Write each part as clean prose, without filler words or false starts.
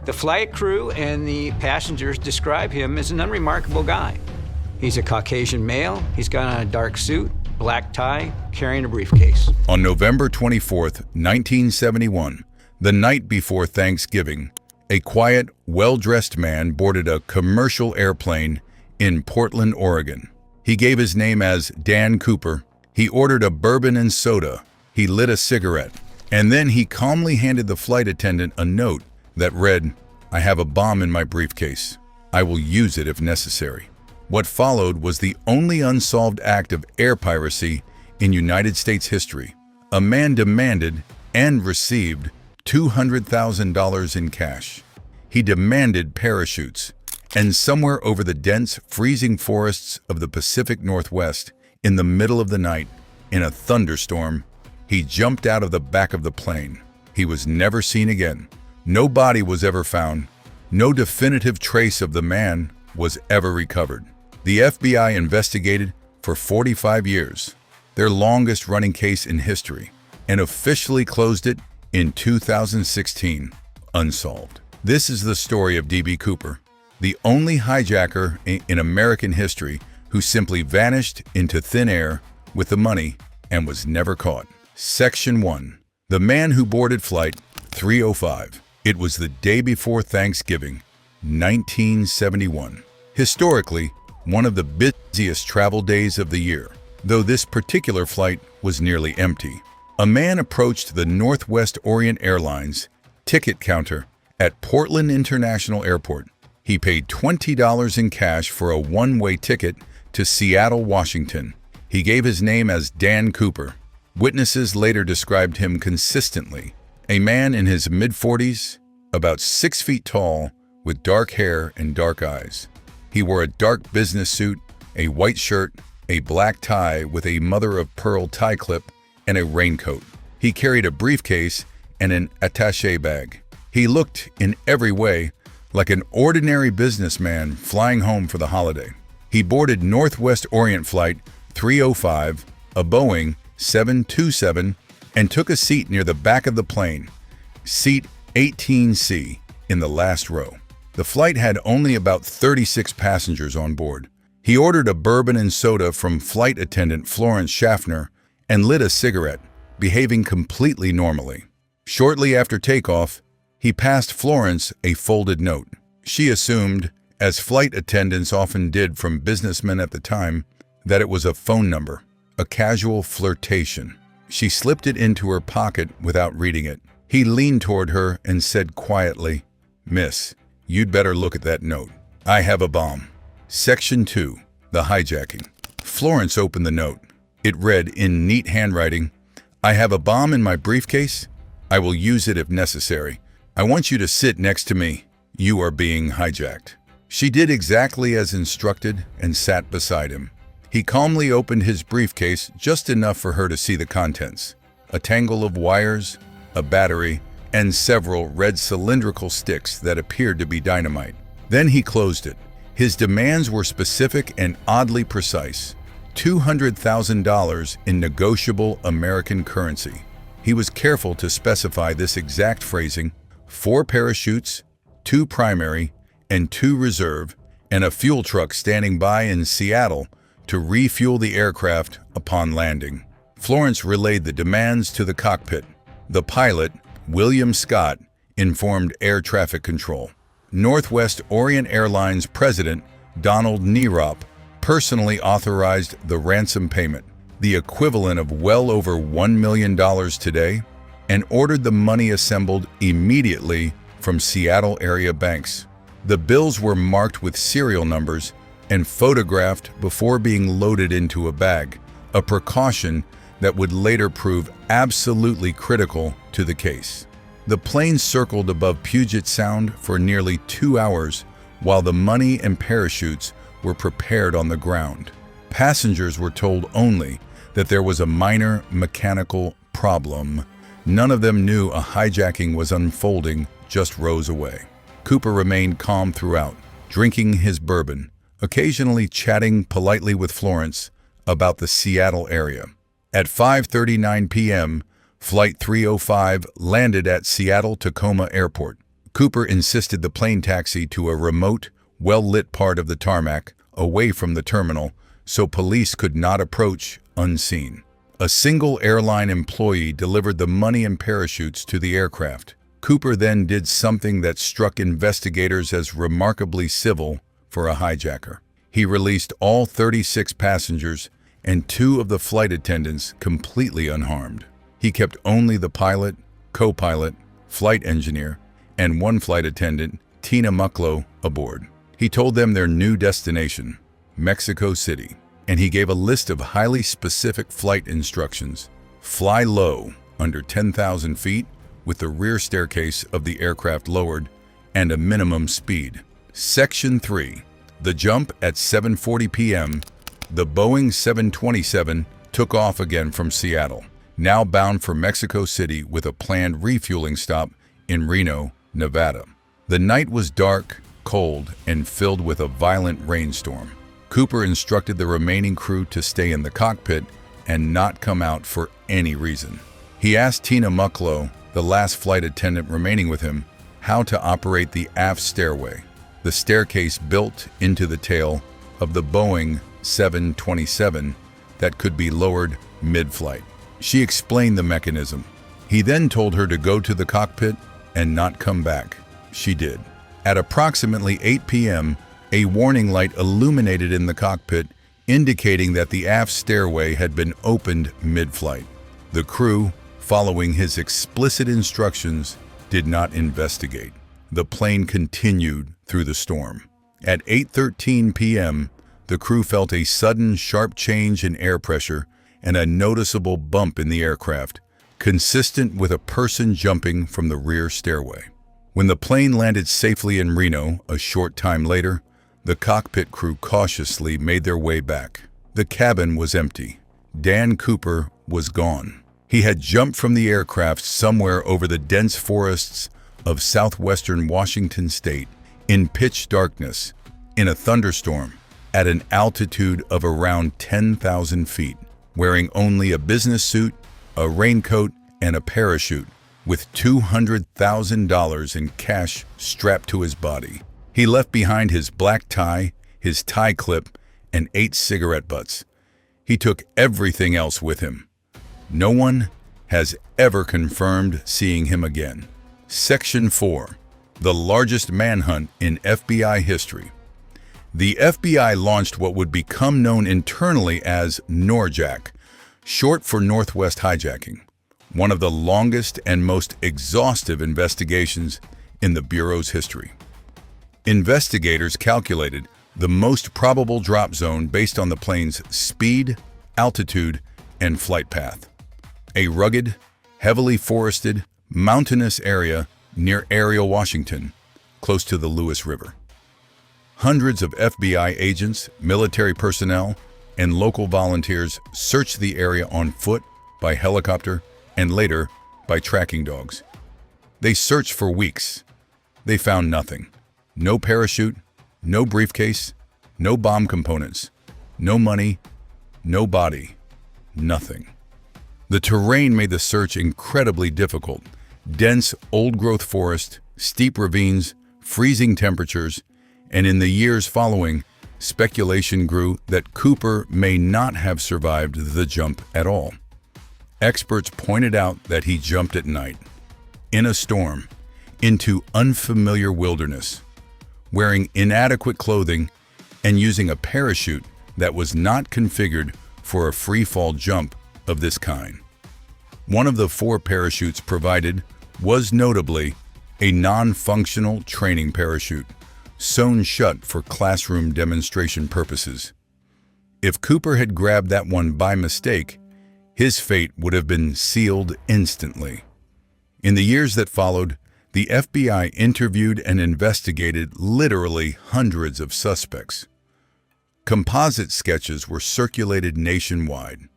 The flight crew and the passengers describe him as an unremarkable guy. He's a Caucasian male, he's got on a dark suit, black tie, carrying a briefcase. On November 24th, 1971, the night before Thanksgiving, a quiet, well-dressed man boarded a commercial airplane in Portland, Oregon. He gave his name as Dan Cooper. He ordered a bourbon and soda. He lit a cigarette. And then he calmly handed the flight attendant a note that read, "I have a bomb in my briefcase. I will use it if necessary." What followed was the only unsolved act of air piracy in United States history. A man demanded and received $200,000 in cash. He demanded parachutes, and somewhere over the dense, freezing forests of the Pacific Northwest, in the middle of the night, in a thunderstorm, he jumped out of the back of the plane. He was never seen again. No body was ever found. No definitive trace of the man was ever recovered. The FBI investigated for 45 years, their longest-running case in history, and officially closed it in 2016, unsolved. This is the story of D.B. Cooper, the only hijacker in American history who simply vanished into thin air with the money and was never caught. Section 1. The man who boarded Flight 305. It was the day before Thanksgiving, 1971. Historically, one of the busiest travel days of the year, though this particular flight was nearly empty. A man approached the Northwest Orient Airlines ticket counter at Portland International Airport. He paid $20 in cash for a one-way ticket to Seattle, Washington. He gave his name as Dan Cooper. Witnesses later described him consistently. A man in his mid-40s, about 6 feet tall, with dark hair and dark eyes. He wore a dark business suit, a white shirt, a black tie with a mother-of-pearl tie clip, and a raincoat. He carried a briefcase and an attaché bag. He looked, in every way, like an ordinary businessman flying home for the holiday. He boarded Northwest Orient Flight 305, a Boeing 727, and took a seat near the back of the plane, seat 18C, in the last row. The flight had only about 36 passengers on board. He ordered a bourbon and soda from flight attendant Florence Schaffner and lit a cigarette, behaving completely normally. Shortly after takeoff, he passed Florence a folded note. She assumed, as flight attendants often did from businessmen at the time, that it was a phone number, a casual flirtation. She slipped it into her pocket without reading it. He leaned toward her and said quietly, "Miss, you'd better look at that note. I have a bomb." Section 2. The Hijacking. Florence opened the note. It read in neat handwriting, "I have a bomb in my briefcase. I will use it if necessary. I want you to sit next to me. You are being hijacked." She did exactly as instructed and sat beside him. He calmly opened his briefcase just enough for her to see the contents. A tangle of wires, a battery, and several red cylindrical sticks that appeared to be dynamite. Then he closed it. His demands were specific and oddly precise. $200,000 in negotiable American currency. He was careful to specify this exact phrasing: 4 parachutes, 2 primary, and 2 reserve, and a fuel truck standing by in Seattle to refuel the aircraft upon landing. Florence relayed the demands to the cockpit. The pilot, William Scott, informed air traffic control. Northwest Orient Airlines President Donald Neerop personally authorized the ransom payment, the equivalent of well over $1 million today, and ordered the money assembled immediately from Seattle area banks. The bills were marked with serial numbers and photographed before being loaded into a bag, a precaution that would later prove absolutely critical to the case. The plane circled above Puget Sound for nearly 2 hours while the money and parachutes were prepared on the ground. Passengers were told only that there was a minor mechanical problem. None of them knew a hijacking was unfolding just rows away. Cooper remained calm throughout, drinking his bourbon, occasionally chatting politely with Florence about the Seattle area. At 5:39 p.m., Flight 305 landed at Seattle-Tacoma Airport. Cooper insisted the plane taxi to a remote, well-lit part of the tarmac, away from the terminal, so police could not approach unseen. A single airline employee delivered the money and parachutes to the aircraft. Cooper then did something that struck investigators as remarkably civil for a hijacker. He released all 36 passengers and 2 of the flight attendants completely unharmed. He kept only the pilot, co-pilot, flight engineer, and 1 flight attendant, Tina Mucklow, aboard. He told them their new destination, Mexico City, and he gave a list of highly specific flight instructions. Fly low, under 10,000 feet, with the rear staircase of the aircraft lowered, and a minimum speed. Section 3. The jump at 7:40 p.m., the Boeing 727 took off again from Seattle, now bound for Mexico City with a planned refueling stop in Reno, Nevada. The night was dark, cold, and filled with a violent rainstorm. Cooper instructed the remaining crew to stay in the cockpit and not come out for any reason. He asked Tina Mucklow, the last flight attendant remaining with him, how to operate the aft stairway, the staircase built into the tail of the Boeing 727 that could be lowered mid-flight. She explained the mechanism. He then told her to go to the cockpit and not come back. She did. At approximately 8 p.m., a warning light illuminated in the cockpit, indicating that the aft stairway had been opened mid-flight. The crew, following his explicit instructions, did not investigate. The plane continued through the storm. At 8:13 p.m., the crew felt a sudden, sharp change in air pressure and a noticeable bump in the aircraft, consistent with a person jumping from the rear stairway. When the plane landed safely in Reno a short time later, the cockpit crew cautiously made their way back. The cabin was empty. Dan Cooper was gone. He had jumped from the aircraft somewhere over the dense forests of southwestern Washington state in pitch darkness, in a thunderstorm, at an altitude of around 10,000 feet, wearing only a business suit, a raincoat, and a parachute, with $200,000 in cash strapped to his body. He left behind his black tie, his tie clip, and 8 cigarette butts. He took everything else with him. No one has ever confirmed seeing him again. Section 4. The largest manhunt in FBI history. The FBI launched what would become known internally as NORJAC, short for Northwest Hijacking, one of the longest and most exhaustive investigations in the Bureau's history. Investigators calculated the most probable drop zone based on the plane's speed, altitude, and flight path. A rugged, heavily forested, mountainous area near Ariel, Washington, close to the Lewis River. Hundreds of FBI agents, military personnel, and local volunteers searched the area on foot, by helicopter, and later by tracking dogs. They searched for weeks. They found nothing. No parachute, no briefcase, no bomb components, no money, no body, nothing. The terrain made the search incredibly difficult. Dense, old-growth forest, steep ravines, freezing temperatures, and in the years following, speculation grew that Cooper may not have survived the jump at all. Experts pointed out that he jumped at night, in a storm, into unfamiliar wilderness, wearing inadequate clothing and using a parachute that was not configured for a free-fall jump of this kind. One of the 4 parachutes provided was notably a non-functional training parachute, sewn shut for classroom demonstration purposes. If Cooper had grabbed that one by mistake, his fate would have been sealed instantly. In the years that followed, the FBI interviewed and investigated literally hundreds of suspects. Composite sketches were circulated nationwide.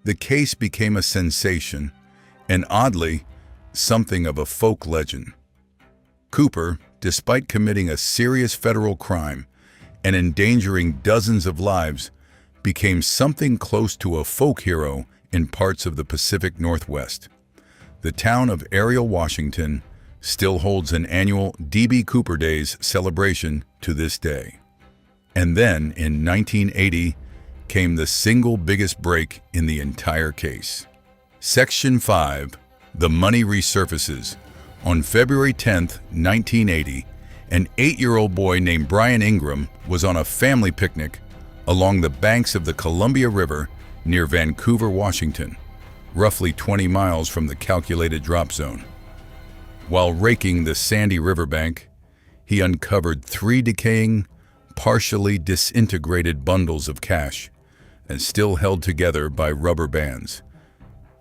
The case became a sensation, and oddly, something of a folk legend. Cooper, despite committing a serious federal crime and endangering dozens of lives, became something close to a folk hero in parts of the Pacific Northwest. The town of Ariel, Washington, still holds an annual D.B. Cooper Days celebration to this day. And then, in 1980, came the single biggest break in the entire case. Section 5, The Money Resurfaces. On February 10, 1980, an 8-year-old boy named Brian Ingram was on a family picnic along the banks of the Columbia River near Vancouver, Washington, roughly 20 miles from the calculated drop zone. While raking the sandy riverbank, he uncovered 3 decaying, partially disintegrated bundles of cash and still held together by rubber bands.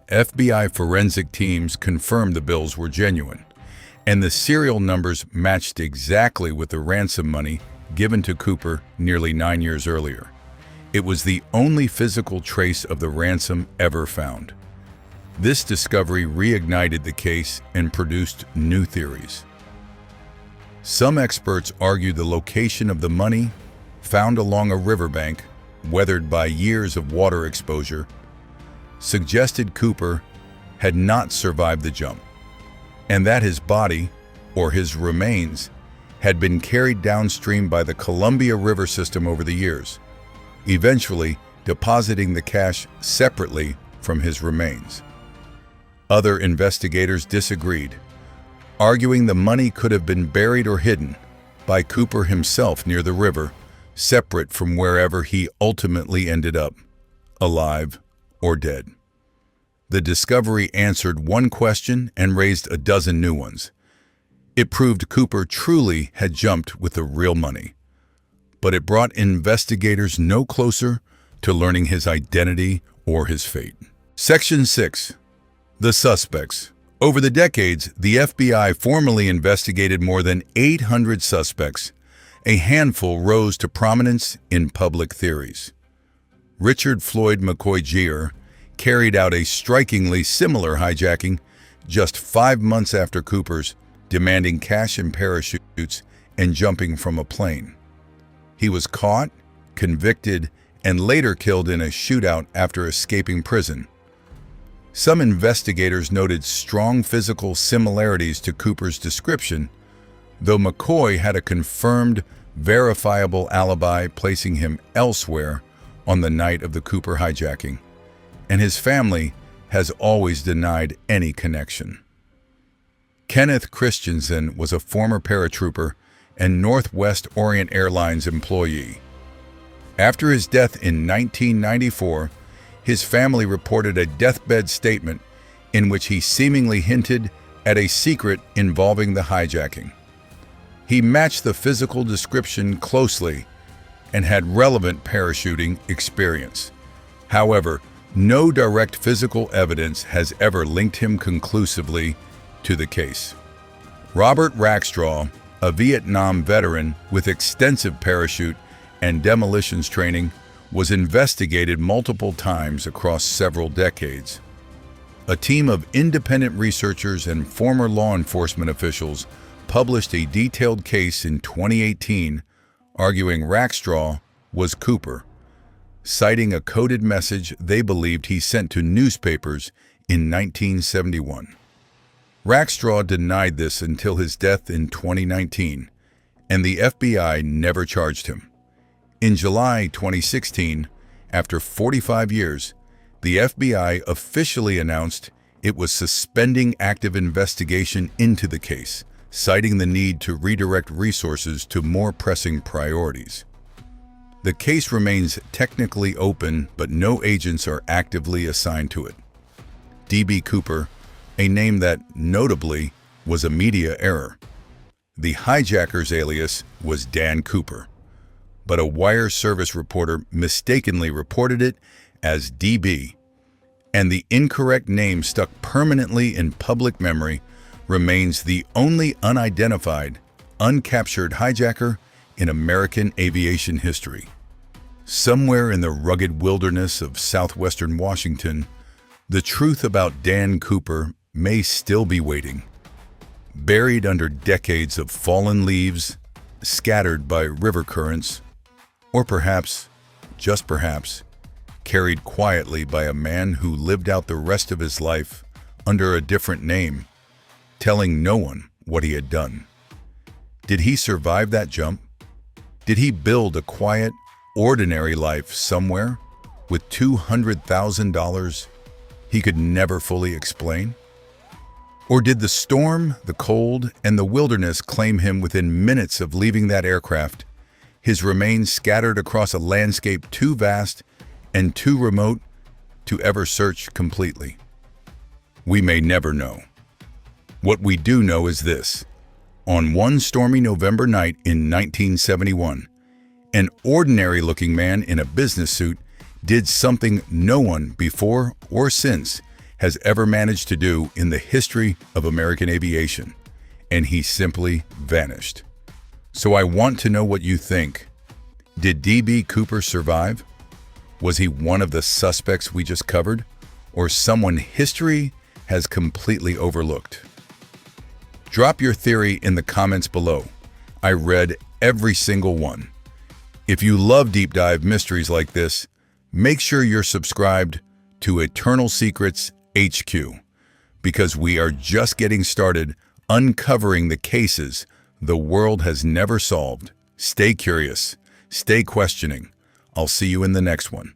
FBI forensic teams confirmed the bills were genuine, and the serial numbers matched exactly with the ransom money given to Cooper nearly 9 years earlier. It was the only physical trace of the ransom ever found. This discovery reignited the case and produced new theories. Some experts argued the location of the money, found along a riverbank, weathered by years of water exposure, suggested Cooper had not survived the jump, and that his body, or his remains, had been carried downstream by the Columbia River system over the years, eventually depositing the cash separately from his remains. Other investigators disagreed, arguing the money could have been buried or hidden by Cooper himself near the river, separate from wherever he ultimately ended up, alive or dead. The discovery answered one question and raised a dozen new ones. It proved Cooper truly had jumped with the real money, but it brought investigators no closer to learning his identity or his fate. Section 6. The Suspects. Over the decades, the FBI formally investigated more than 800 suspects. A handful rose to prominence in public theories. Richard Floyd McCoy Jr. carried out a strikingly similar hijacking just 5 months after Cooper's, demanding cash and parachutes and jumping from a plane. He was caught, convicted, and later killed in a shootout after escaping prison. Some investigators noted strong physical similarities to Cooper's description, though McCoy had a confirmed, verifiable alibi placing him elsewhere on the night of the Cooper hijacking, and his family has always denied any connection. Kenneth Christensen was a former paratrooper and Northwest Orient Airlines employee. After his death in 1994, his family reported a deathbed statement in which he seemingly hinted at a secret involving the hijacking. He matched the physical description closely and had relevant parachuting experience. However, no direct physical evidence has ever linked him conclusively to the case. Robert Rackstraw, a Vietnam veteran with extensive parachute and demolitions training, was investigated multiple times across several decades. A team of independent researchers and former law enforcement officials published a detailed case in 2018 arguing Rackstraw was Cooper, citing a coded message they believed he sent to newspapers in 1971. Rackstraw denied this until his death in 2019, and the FBI never charged him. In July 2016, after 45 years, the FBI officially announced it was suspending active investigation into the case, citing the need to redirect resources to more pressing priorities. The case remains technically open, but no agents are actively assigned to it. D.B. Cooper, a name that, notably, was a media error. The hijacker's alias was Dan Cooper, but a wire service reporter mistakenly reported it as DB, and the incorrect name stuck permanently in public memory remains the only unidentified, uncaptured hijacker in American aviation history. Somewhere in the rugged wilderness of southwestern Washington, the truth about Dan Cooper may still be waiting, buried under decades of fallen leaves, scattered by river currents, or perhaps, just perhaps, carried quietly by a man who lived out the rest of his life under a different name, telling no one what he had done. Did he survive that jump? Did he build a quiet, ordinary life somewhere with $200,000 he could never fully explain? Or did the storm, the cold, and the wilderness claim him within minutes of leaving that aircraft, his remains scattered across a landscape too vast and too remote to ever search completely? We may never know. What we do know is this. On one stormy November night in 1971, an ordinary-looking man in a business suit did something no one before or since has ever managed to do in the history of American aviation, and he simply vanished. So I want to know what you think. Did D.B. Cooper survive? Was he one of the suspects we just covered, or someone history has completely overlooked? Drop your theory in the comments below. I read every single one. If you love deep dive mysteries like this, make sure you're subscribed to Eternal Secrets HQ, because we are just getting started uncovering the cases the world has never solved. Stay curious, stay questioning. I'll see you in the next one.